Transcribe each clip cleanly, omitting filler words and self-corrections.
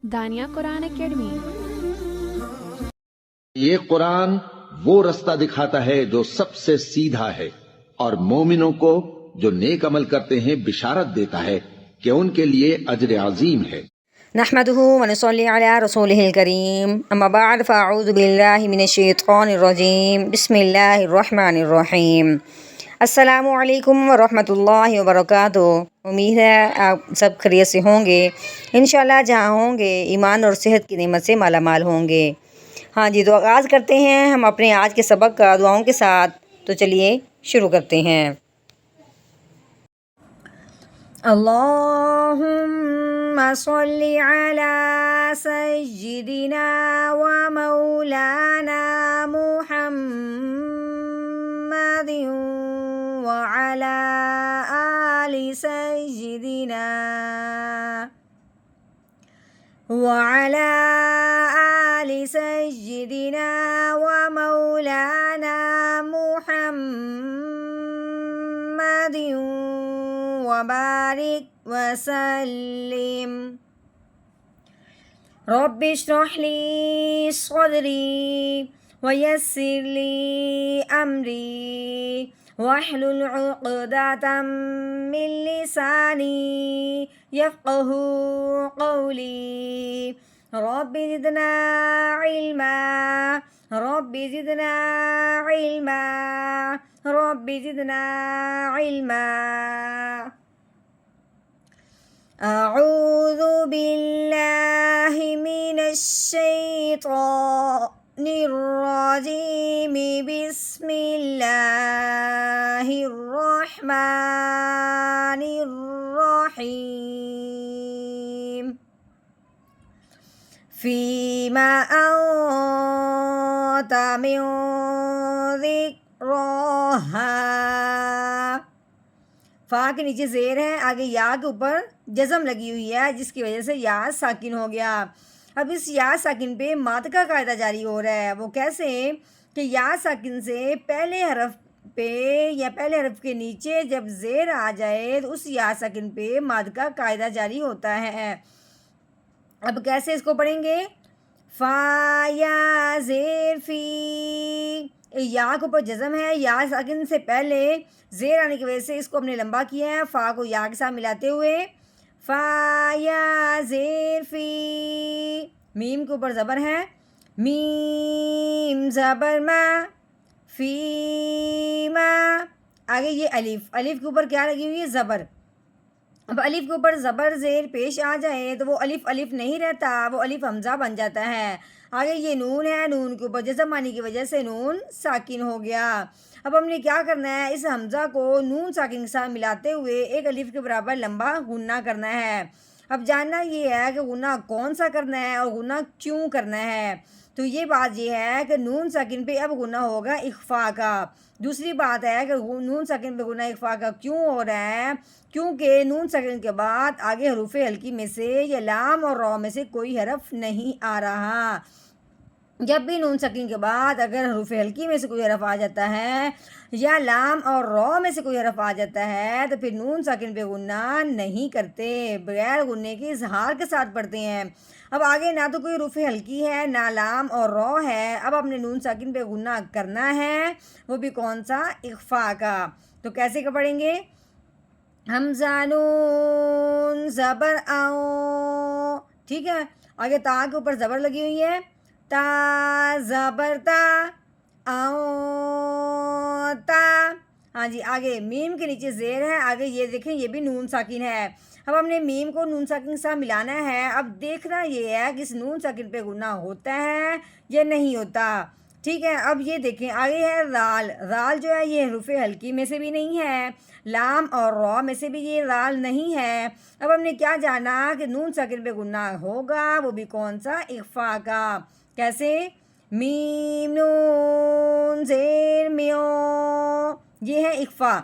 دانیہ قرآن academy. یہ قرآن وہ رستہ دکھاتا ہے جو سب سے سیدھا ہے، اور مومنوں کو جو نیک عمل کرتے ہیں بشارت دیتا ہے کہ ان کے لیے اجر عظیم ہے۔ نحمده ونصلي على رسوله الكريم، اما بعد فاعوذ بالله من الشیطان الرجیم، بسم اللہ الرحمن الرحیم۔ السلام علیکم ورحمۃ اللہ وبرکاتہ۔ امید ہے آپ سب خیریت سے ہوں گے، انشاءاللہ جہاں ہوں گے ایمان اور صحت کی نعمت سے مالا مال ہوں گے۔ ہاں جی، تو آغاز کرتے ہیں ہم اپنے آج کے سبق کا دعاؤں کے ساتھ، تو چلیے شروع کرتے ہیں۔ اللہم صلی علی سیدنا و مولانا محمد وعلی آل سیدنا وعلی آل سیدنا و مولانا محمد وبارک وسلم۔ رب اشرح لی صدری ویسر لی امری واحلل عقدۃ من لسانی یفقہوا قولی۔ رب زدنا علما رب زدنا علما رب زدنا علما۔ اعوذ باللہ من الشیطان الرجیم، بسم اللہ الرحمن الرحیم۔ فیما انت من ذکرہا، فا کے نیچے زیر ہے، آگے یا کے اوپر جزم لگی ہوئی ہے جس کی وجہ سے یا ساکن ہو گیا۔ اب اس یا ساکن پہ ماد کا قاعدہ جاری ہو رہا ہے۔ وہ کیسے کہ یا ساکن سے پہلے حرف پہ یا پہلے حرف کے نیچے جب زیر آ جائے تو اس یا ساکن پہ ماد کا قاعدہ جاری ہوتا ہے۔ اب کیسے اس کو پڑھیں گے؟ فا یا زیر فی، یا کے اوپر جزم ہے، یا ساکن سے پہلے زیر آنے کی وجہ سے اس کو ہم نے لمبا کیا ہے، فا کو یا کے ساتھ ملاتے ہوئے۔ فا یا زیر فی، میم کے اوپر زبر ہے، میم زبر ما، فی ما، آگے یہ الف، الف کے اوپر کیا لگی ہوئی ہے؟ زبر۔ اب الف کے اوپر زبر زیر پیش آ جائے تو وہ الف الف نہیں رہتا، وہ الف حمزہ بن جاتا ہے۔ آگے یہ نون ہے، نون کے اوپر جزم آنے کی وجہ سے نون ساکن ہو گیا۔ اب ہم نے کیا کرنا ہے؟ اس حمزہ کو نون ساکن کے ساتھ ملاتے ہوئے ایک الف کے برابر لمبا غنہ کرنا ہے۔ اب جاننا یہ ہے کہ غنہ کون سا کرنا ہے اور غنہ کیوں کرنا ہے۔ تو یہ بات یہ ہے کہ نون ساکن پہ اب غنہ ہوگا اخفا کا۔ دوسری بات ہے کہ نون ساکن پہ غنہ اخفا کا کیوں ہو رہا ہے؟ کیونکہ نون ساکن کے بعد آگے حروف ہلکی میں سے یا لام اور را میں سے کوئی حرف نہیں آ رہا۔ جب بھی نون ساکن کے بعد اگر حروف ہلکی میں سے کوئی حرف آ جاتا ہے یا لام اور را میں سے کوئی حرف آ جاتا ہے تو پھر نون ساکن پہ غنہ نہیں کرتے، بغیر غنے کے اظہار کے ساتھ پڑھتے ہیں۔ اب آگے نہ تو کوئی حروف ہلکی ہے نہ لام اور را ہے، اب ہم نے نون ساکن پہ غنہ کرنا ہے، وہ بھی کون سا؟ اخفا کا۔ تو کیسے کا پڑھیں گے؟ حمزہ نون زبر آؤ، ٹھیک ہے۔ آگے تا کے اوپر زبر لگی ہوئی ہے، تا زبر تا، آؤ تا۔ ہاں جی، آگے میم کے نیچے زیر ہے، آگے یہ دیکھیں یہ بھی نون ساکن ہے۔ اب ہم نے میم کو نون ساکن کے ساتھ ملانا ہے۔ اب دیکھنا یہ ہے کہ اس نون ساکن پہ غنہ ہوتا ہے یا نہیں ہوتا، ٹھیک ہے۔ اب یہ دیکھیں آگے ہے رال، رال جو ہے یہ حروف ہلکی میں سے بھی نہیں ہے، لام اور را میں سے بھی یہ رال نہیں ہے۔ اب ہم نے کیا جانا کہ نون ساکن پہ غنہ ہوگا، وہ بھی کون سا؟ اخفا کا۔ کیسے؟ میم نون زیر میو، یہ ہے اخفا۔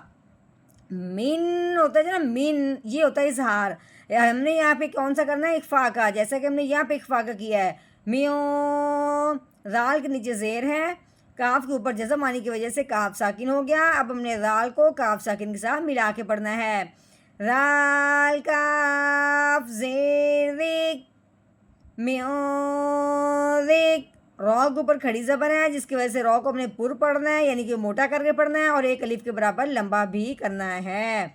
من ہوتا ہے نا، من یہ ہوتا ہے اظہار۔ ہم نے یہاں پہ کون سا کرنا ہے؟ اخفا کا، جیسا کہ ہم نے یہاں پہ اخفا کا کیا ہے۔ میو، رال کے نیچے زیر ہے، کاف کے اوپر جزم آنے کی وجہ سے کاف ساکن ہو گیا۔ اب ہم نے رال کو کاف ساکن کے ساتھ ملا کے پڑھنا ہے۔ رال کاف زیر ذک میوزک. رو کے اوپر کھڑی زبر ہے جس کی وجہ سے رو کو اپنے پر پڑھنا ہے یعنی کہ موٹا کر کے پڑھنا ہے اور ایک الف کے برابر لمبا بھی کرنا ہے.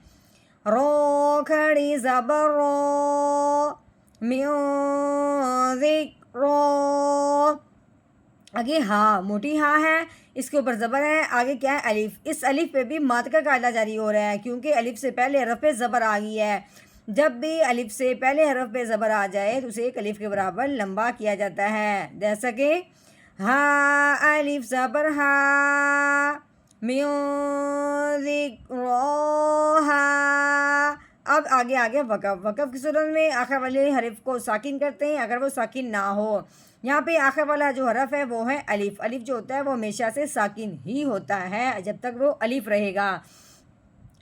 رو کھڑی زبر رو میوزک رو. آگے ہاں موٹی ہاں ہے اس کے اوپر زبر ہے. آگے کیا ہے الف. اس الف پہ بھی ماد کا قاعدہ جاری ہو رہا ہے کیونکہ الف سے پہلے حرف پہ زبر آ گئی ہے. جب بھی الف سے پہلے حرف پہ زبر آ جائے تو اسے ایک الف کے برابر لمبا کیا جاتا ہے. جیسا کہ ہا الف زبر ہا میوزک رو ہا. اب آگے وقف. وقف کی صورت میں آخر والے حرف کو ساکن کرتے ہیں اگر وہ ساکن نہ ہو. یہاں پہ آخر والا جو حرف ہے وہ ہے الف. الف جو ہوتا ہے وہ ہمیشہ سے ساکن ہی ہوتا ہے جب تک وہ الف رہے گا.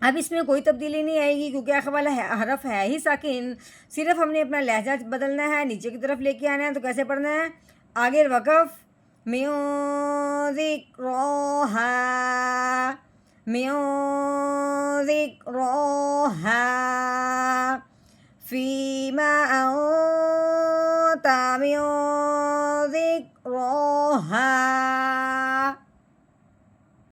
اب اس میں کوئی تبدیلی نہیں آئے گی کیونکہ آخر والا حرف ہے ہی ساکن. صرف ہم نے اپنا لہجہ بدلنا ہے, نیچے کی طرف لے کے آنا ہے. تو کیسے پڑھنا ہے؟ آگے وقف میوزک روحا میوزک روحا فیما انت میوزک